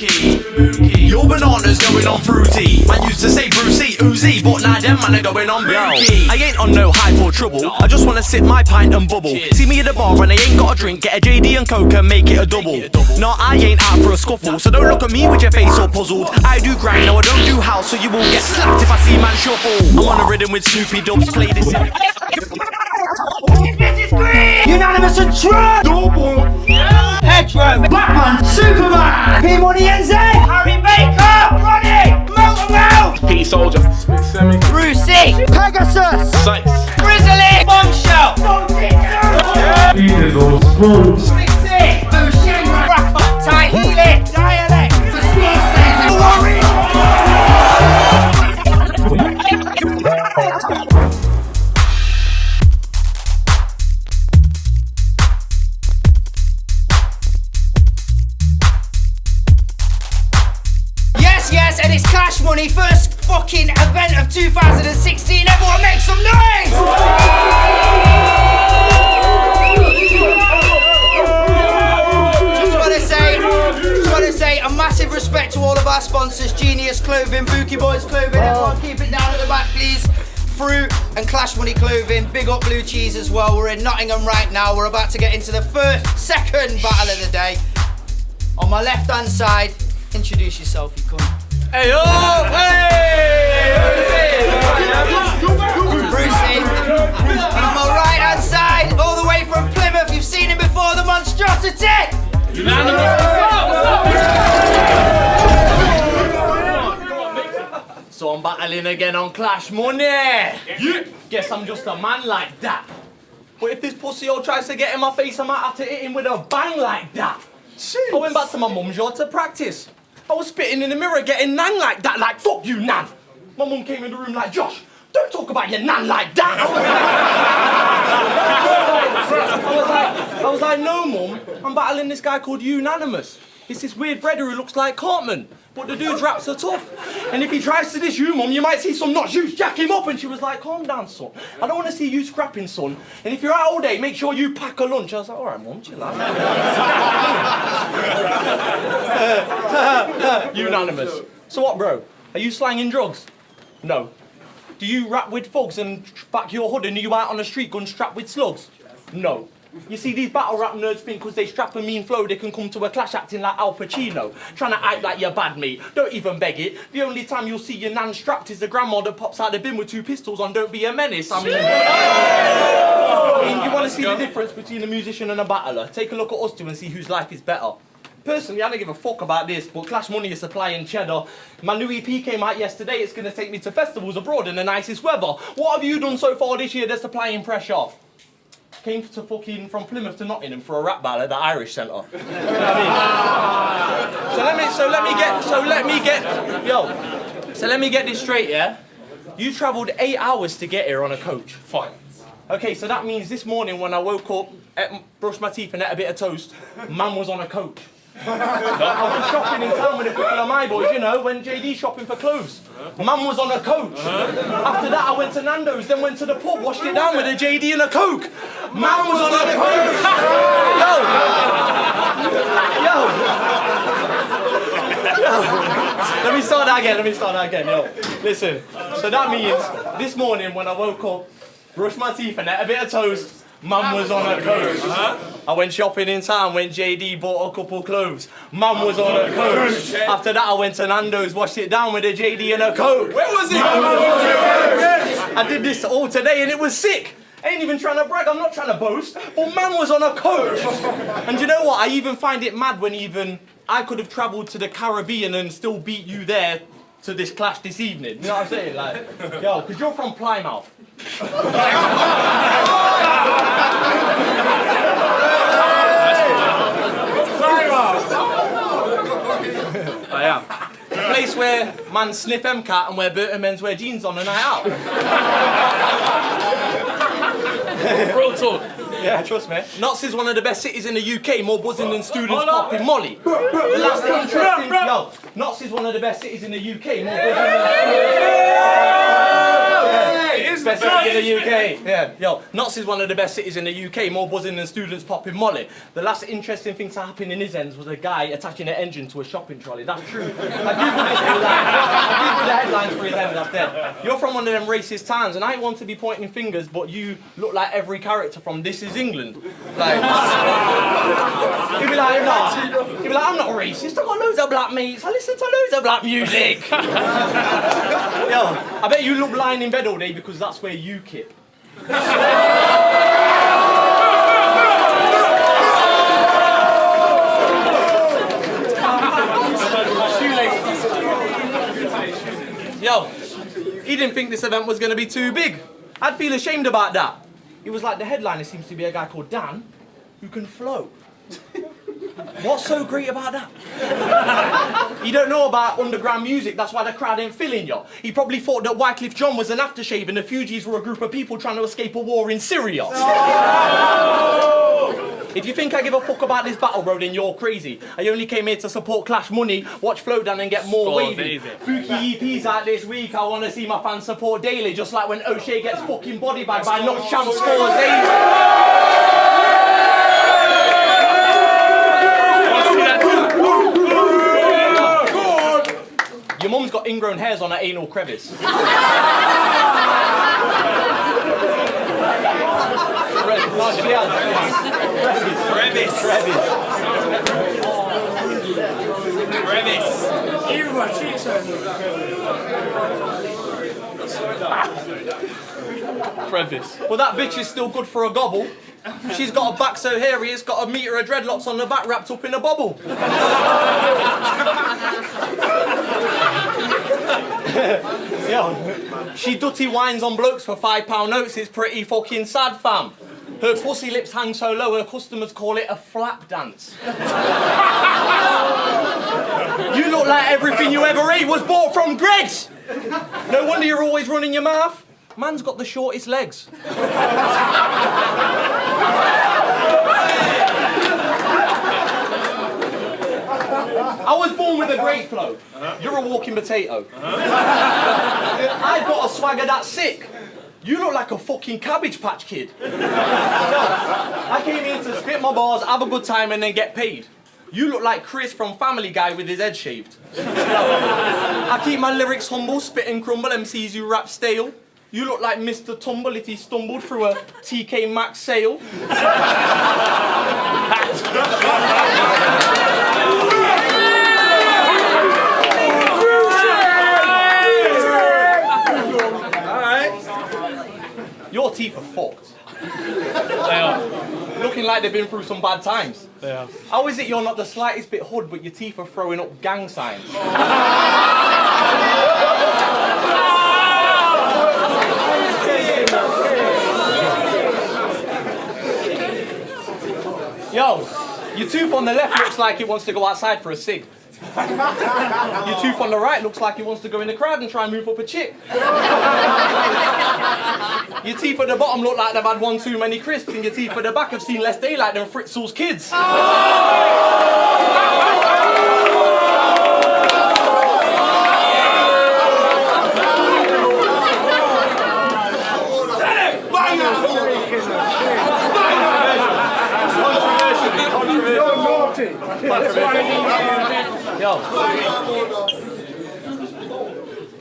Bru-C. Your banana's going on fruity. Man used to say Bru-C, Uzi, but now them man are going on Bru-C. I ain't on no hype or trouble, I just wanna sip my pint and bubble. See me at the bar and I ain't got a drink, get a JD and Coke and make it a double. No, I ain't out for a scuffle, so don't look at me with your face all puzzled. I do grind, no I don't do house, so you will get slapped if I see man shuffle. I'm on a rhythm with Snoopy Dubs, play this. Unanimous and Trump! Hedgerow, Batman, Superman, P-Money NZ, Harry Baker, Ronnie, Motormouth, P Soldier, Bru-C, Pegasus, Sykes, Grizzly, Bombshell, Eagles, Swans, Big-C, Ocean, Rapper, Ty Healy, Dialect, The Speed Station, Warrior. Yes, and it's ClashMoney, first fucking event of 2016. Everyone make some noise! Just want to say a massive respect to all of our sponsors: Genius Clothing, Bookie Boys Clothing. Everyone keep it down at the back, please. Fruit and ClashMoney Clothing. Big up Blue Cheese as well. We're in Nottingham right now. We're about to get into the second battle of the day. On my left hand side, introduce yourself, you cunt. Hey yo! Hey! Bru-C. And on my right hand side, all the way from Plymouth, you've seen him before, the Monstrosity! So I'm battling again on ClashMoney. Yeah. Guess I'm just a man like that. But if this pussy all tries to get in my face, I might have to hit him with a bang like that. Jeez. I went back to my mum's yard to practice. I was spitting in the mirror getting nan like that, like fuck you nan. My mum came in the room like, Josh, don't talk about your nan like that. I was like, no mum, I'm battling this guy called Unanimous. It's this weird brother who looks like Cartman, but the dude's raps are tough. And if he tries to diss you, mum, you might see some nuts, you jack him up. And she was like, calm down, son. I don't want to see you scrapping, son. And if you're out all day, make sure you pack a lunch. I was like, all right, mum, chill out. Unanimous. So what, bro? Are you slanging drugs? No. Do you rap with thugs and back your hood and are you out on the street gun strapped with slugs? No. You see, these battle rap nerds think because they strap a mean flow, they can come to a clash acting like Al Pacino, trying to act like you're bad, mate. Don't even beg it. The only time you'll see your nan strapped is the grandma that pops out the bin with 2 pistols on Don't Be a Menace. I mean, you want to see the difference between a musician and a battler? Take a look at us two and see whose life is better. Personally, I don't give a fuck about this, but ClashMoney is supplying cheddar. My new EP came out yesterday. It's going to take me to festivals abroad in the nicest weather. What have you done so far this year that's supplying pressure? Came to fucking from Plymouth to Nottingham for a rap battle at the Irish Centre. You know what I mean? So let me get this straight, yeah? You travelled 8 hours to get here on a coach. Fine. Okay, so that means this morning when I woke up, brushed my teeth and ate a bit of toast, man was on a coach. I was shopping in town with a couple of my boys, you know, when JD shopping for clothes. Mum was on a coach. After that I went to Nando's, then went to the pub, washed it down with a JD and a Coke. Mum was on a coach. Yo. Let me start that again, yo. Listen, so that means this morning when I woke up, brushed my teeth and ate a bit of toast, Mum was on a coach. I went shopping in town, went JD, bought a couple clothes. Mum was on a coach. After that I went to Nando's, washed it down with a JD and a Coke. Where was it? I did this all today and it was sick. I ain't even trying to brag, I'm not trying to boast, but man was on a coach. And you know what, I even find it mad when I could have travelled to the Caribbean and still beat you there to this clash this evening. You know what I'm saying? Like, yo, because you're from Plymouth. I am. A place where man sniff MCAT and wear Burton menswear jeans on a night out. Real talk. Yeah, trust me. Notts is one of the best cities in the UK, more buzzing than students popping Molly. The last interesting, yo, Notts is one of the best cities in the UK, more buzzing than Best city in the UK. Yeah, yo, Notts is one of the best cities in the UK, more buzzing than students popping molly. The last interesting thing to happen in his ends was a guy attaching an engine to a shopping trolley. That's true. I googled his headlines. I googled the headlines for his end, that's dead. You're from one of them racist towns, and I ain't want to be pointing fingers, but you look like every character from This Is England. Like, he'd be like, nah. He'd be like, I'm not racist, I've got loads of black mates, I listen to loads of black music. Yo, I bet you love lying in bed all day because that's where you kip. Yo, he didn't think this event was going to be too big. I'd feel ashamed about that. He was like, the headliner seems to be a guy called Dan who can float. What's so great about that? You don't know about underground music, that's why the crowd ain't feeling you. He probably thought that Wycliffe John was an aftershave and the Fugees were a group of people trying to escape a war in Syria. If you think I give a fuck about this battle, bro, then you're crazy. I only came here to support ClashMoney, watch Flowdown and get more wavy. Bru-C EP's out this week, I want to see my fans support daily, just like when O'Shea gets fucking body bagged by not champ scores daily. Your mum's got ingrown hairs on her anal crevice. Crevice. Well, that bitch is still good for a gobble. She's got a back so hairy, it's got a metre of dreadlocks on the back wrapped up in a bubble. Yo, she dutty wines on blokes for £5 notes, it's pretty fucking sad, fam. Her pussy lips hang so low, her customers call it a flap dance. You look like everything you ever ate was bought from Greggs. No wonder you're always running your mouth. Man's got the shortest legs. I was born with a great flow. You're a walking potato. I've got a swagger that's sick. You look like a fucking Cabbage Patch Kid. No, I came here to spit my bars, have a good time and then get paid. You look like Chris from Family Guy with his head shaved. I keep my lyrics humble, spit and crumble, MCs who rap stale. You look like Mr. Tumble if he stumbled through a TK Maxx sale. Your teeth are fucked. They are. Looking like they've been through some bad times. They are. How is it you're not the slightest bit hood, but your teeth are throwing up gang signs? Yo, your tooth on the left looks like it wants to go outside for a cig. Your tooth on the right looks like it wants to go in the crowd and try and move up a chick. Your teeth at the bottom look like they've had one too many crisps, and your teeth at the back have seen less daylight than Fritzl's kids. Yo,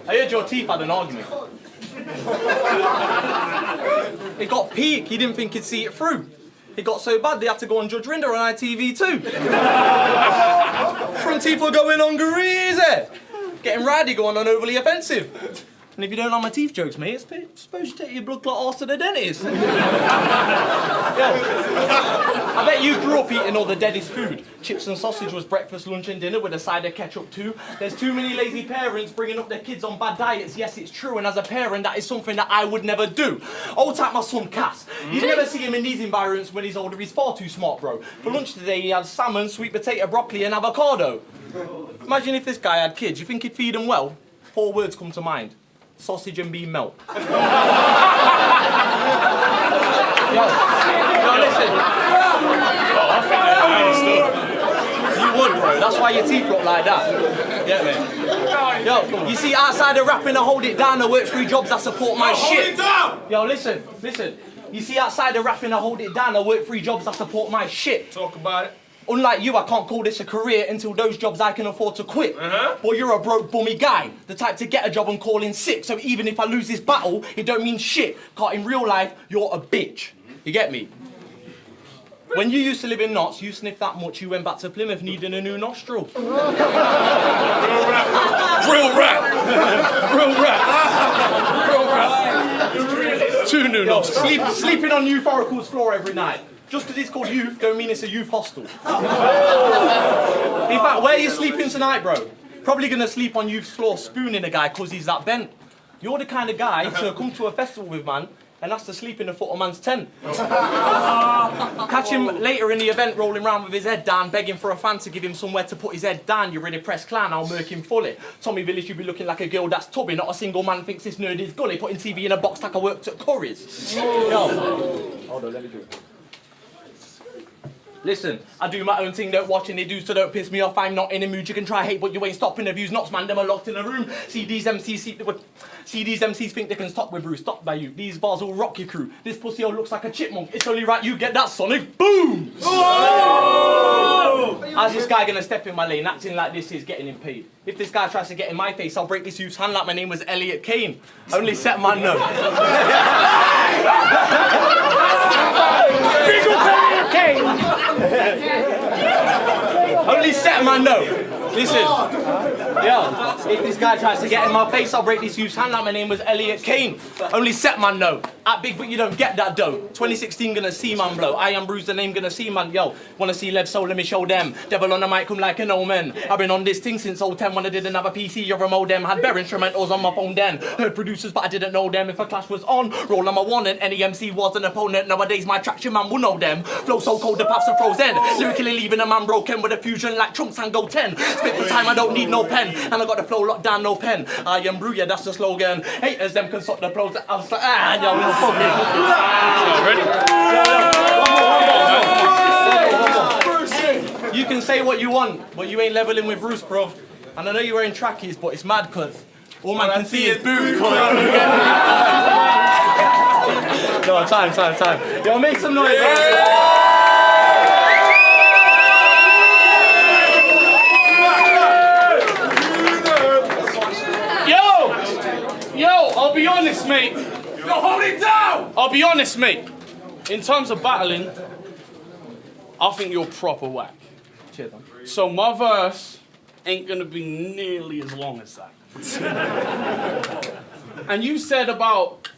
I heard your teeth had an argument. It got peak, he didn't think he'd see it through. It got so bad they had to go on Judge Rinder on ITV too. Front teeth were going on greasy. Getting rowdy, going on overly offensive. And if you don't like my teeth jokes, mate, I suppose you take your blood clot arse to the dentist. Yo, I bet you grew up eating all the deadest food. Chips and sausage was breakfast, lunch and dinner with a side of ketchup too. There's too many lazy parents bringing up their kids on bad diets. Yes, it's true, and as a parent, that is something that I would never do. Old type my son Cass. You'd never see him in these environments when he's older. He's far too smart, bro. For lunch today, he had salmon, sweet potato, broccoli and avocado. Imagine if this guy had kids. You think he'd feed them well? 4 words come to mind. Sausage and bean melt. Yo, listen. Oh, I think they're would, bro. That's why your teeth look like that. Get me? Yo, you see, outside of rapping, I hold it down. I work 3 jobs that support my shit. Hold it down! Yo, listen. You see, outside of rapping, I hold it down. I work 3 jobs that support my shit. Talk about it. Unlike you, I can't call this a career until those jobs I can afford to quit. But you're a broke, bummy guy, the type to get a job and call in sick. So even if I lose this battle, it don't mean shit. Cause in real life, you're a bitch. You get me? When you used to live in Notts, you sniffed that much, you went back to Plymouth needing a new nostril. Real rap. 2 new nostrils. Sleeping on Euphorical's floor every night. Just because it's called youth, don't mean it's a youth hostel. In fact, where are you sleeping tonight, bro? Probably gonna sleep on youth's floor spooning a guy because he's that bent. You're the kind of guy to come to a festival with, man, and has to sleep in a foot of man's tent. Catch him later in the event rolling around with his head down, begging for a fan to give him somewhere to put his head down. You're in a press clan, I'll murk him fully. Tommy Village, you be looking like a girl that's tubby. Not a single man thinks this nerd is gully. Putting TV in a box like I worked at Curry's. Yo. Hold on, let me do it. Listen, I do my own thing, don't watch any do, so don't piss me off. I'm not in a mood, you can try hate, but you ain't stopping the views. Knots, man, them are locked in a room. See these MCs think they can stop with Bruce, stopped by you. These bars will rock your crew. This pussy all looks like a chipmunk. It's only right you get that sonic boom! Oh! How's this guy gonna step in my lane, acting like this is getting him paid? If this guy tries to get in my face, I'll break this youth's hand like my name was E.Caine. Only set man no. Big up E.Caine! Only set man no. Listen, yo, if this guy tries to get in my face, I'll break this youth's hand like my name was E.Caine. Only set man no. Act big, but you don't get that dough. 2016 gonna see man blow. I am Bruce, the name gonna see man. Yo, wanna see Lev, so let me show them. Devil on the mic, come like an old man. I've been on this thing since 010 when I didn't have a PC or a modem. Had bare instrumentals on my phone then. Heard producers, but I didn't know them. If a clash was on, roll on my one and any MC was an opponent. Nowadays, my traction man will know them. Flow so cold, the paths are frozen. Lyrically leaving a man broken with a fusion like Trunks and Go 10. Spit for time, I don't need no pen. And I got the flow locked down, no pen. I am Bru, yeah, that's the slogan. Haters, them can stop the pros. I was like, yo, no fucking. Ready? You can say what you want, but you ain't leveling with Roose, bro. And I know you're wearing trackies, but it's mad cause all man can see is boot. No, time. Yo, make some noise. Yo, I'll be honest, mate. Yo, hold it down! I'll be honest, mate. In terms of battling, I think you're proper whack. Cheers, man. So my verse ain't gonna be nearly as long as that. And you said about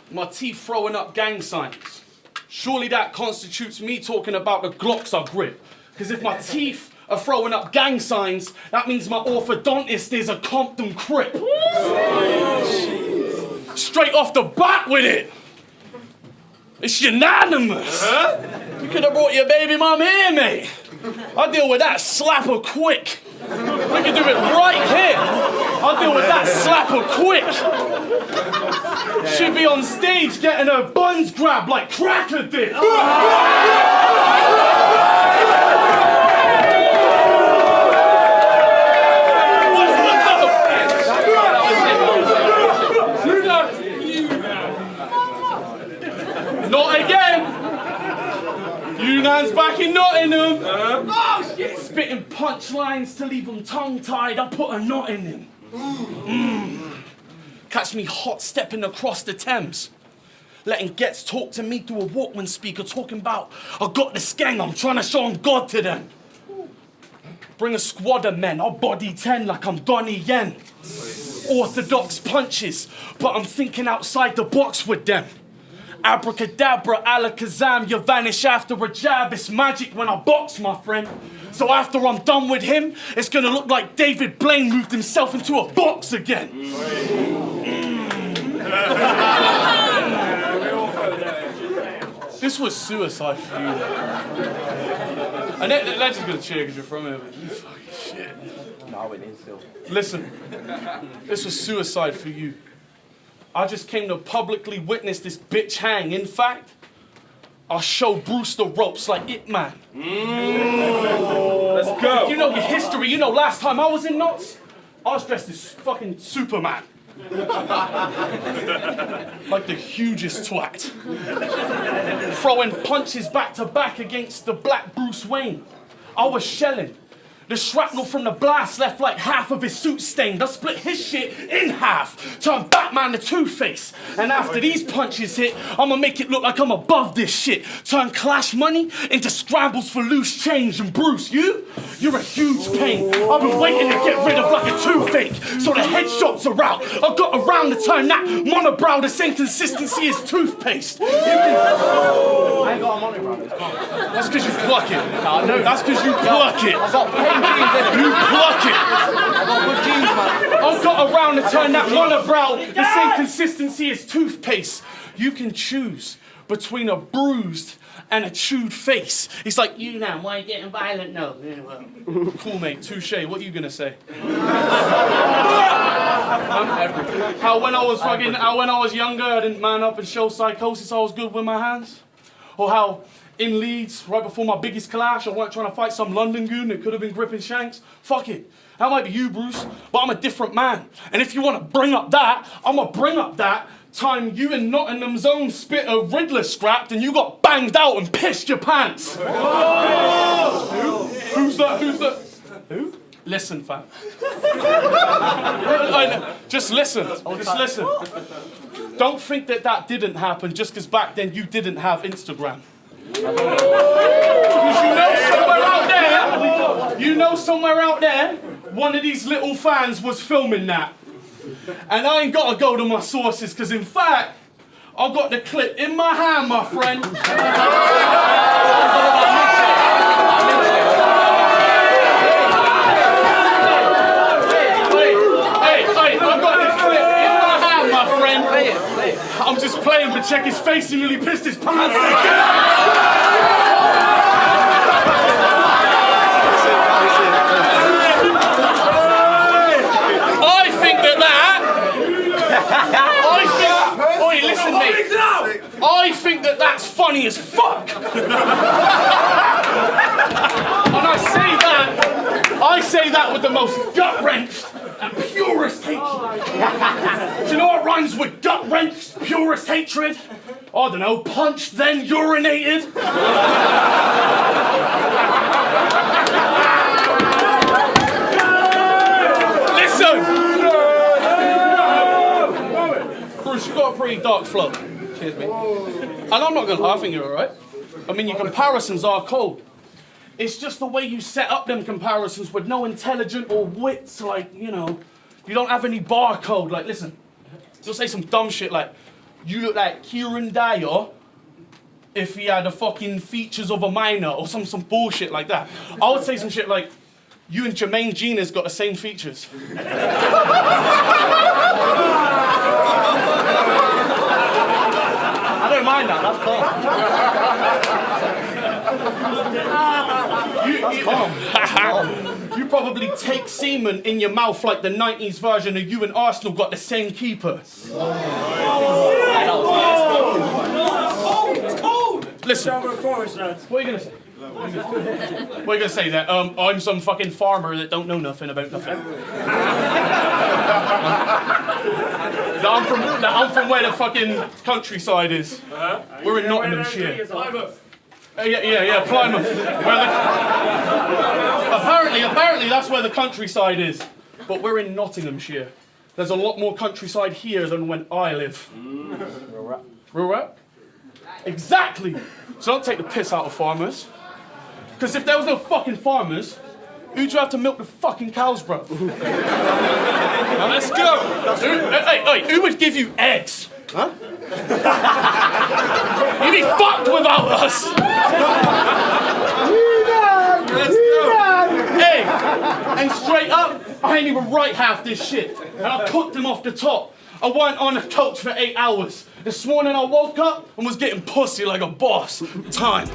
my teeth throwing up gang signs. Surely that constitutes me talking about the Glocks I grip. Because if my teeth are throwing up gang signs, that means my orthodontist is a Compton Crip. Straight off the bat with it. It's Unanimous. You could have brought your baby mum here, mate. I deal with that slapper quick. We can do it right here. I'll deal with that slapper quick. She'd be on stage getting her buns grabbed like Cracker did. Not again! Unan's back in Nottingham! Oh shit! Spitting punchlines to leave them tongue-tied, I put a knot in him. Catch me hot stepping across the Thames. Letting Gets talk to me through a Walkman speaker, talking about, I got this gang, I'm trying to show them God to them. Bring a squad of men, I'll body 10 like I'm Donnie Yen. Orthodox punches, but I'm thinking outside the box with them. Abracadabra, alakazam, you vanish after a jab. It's magic when I box, my friend. So after I'm done with him, it's gonna look like David Blaine moved himself into a box again. This was suicide for you. And they're just gonna cheer because you're from here, but you fucking shit. No, I went in still. Listen, this was suicide for you. I just came to publicly witness this bitch hang. In fact, I'll show Bruce the ropes like E.Caine. Let's go. You know your history. You know last time I was in knots, I was dressed as fucking Superman. Like the hugest twat. Throwing punches back to back against the black Bruce Wayne. I was shelling. The shrapnel from the blast left like half of his suit stained. I split his shit in half, turned Batman to Two-Face. And after these punches hit, I'ma make it look like I'm above this shit. Turn ClashMoney into scrambles for loose change. And Bruce, you're a huge pain. I've been waiting to get rid of like a toothache, so the headshots are out. I got around to turn that monobrow the same consistency as toothpaste. I ain't got a monobrow. That's because you pluck it. No, no. That's because you pluck it. I got plain jeans. You pluck it. I got good jeans, man. I've got around to turn that monobrow the same consistency as toothpaste. You can choose between a bruised and a chewed face. It's like, you now, why are you getting violent? No. Yeah, well. Cool, mate. Touche. What are you gonna say? How when I was younger, I didn't man up and show psychosis. I was good with my hands. Or how in Leeds, right before my biggest clash, I weren't trying to fight some London goon that could have been gripping shanks. Fuck it. That might be you, Bruce, but I'm a different man. And if you want to bring up that, I'm going to bring up that time you in Nottingham's own spit a Riddler scrapped and you got banged out and pissed your pants. Who's that? Who? Listen, fam. Just listen. Just listen. Don't think that didn't happen just because back then you didn't have Instagram. Because you know somewhere out there, one of these little fans was filming that. And I ain't got to go to my sources, because in fact, I got the clip in my hand, my friend. Hey, I got this clip in my hand, my friend. I'm just playing, but check his face, he nearly pissed his pants. I think that's funny as fuck. And I say that with the most gut-wrenched and purest hatred. Do you know what rhymes with gut-wrenched, purest hatred? I don't know, punched, then urinated. Listen! Bruce, you got a pretty dark flow. Cheers, mate. And I'm not gonna lie, I think you're alright. I mean, your comparisons are cold. It's just the way you set up them comparisons with no intelligent or wits, like, you know, you don't have any barcode. Like, listen, you'll say some dumb shit like, you look like Kieran Dyer if he had the fucking features of a minor, or some bullshit like that. I would say some shit like, you and Jermaine Gina's got the same features. I don't mind that, that's calm. You probably take semen in your mouth like the 90s version of you and Arsenal got the same keeper. It's cold! Listen, what are you going to say? What are you going to say? That I'm some fucking farmer that don't know nothing about nothing. that I'm from where the fucking countryside is. We're in Nottinghamshire. Yeah, Plymouth. Apparently that's where the countryside is. But we're in Nottinghamshire. There's a lot more countryside here than when I live. Rural? Exactly! So don't take the piss out of farmers. Because if there was no fucking farmers, who'd you have to milk the fucking cows, bro? Now let's go! Hey, who would give you eggs? Huh? You'd be fucked without us! Let's go! Hey, and straight up, I ain't even write half this shit. And I cooked them off the top. I weren't on a coach for 8 hours. This morning I woke up and was getting pussy like a boss. Time.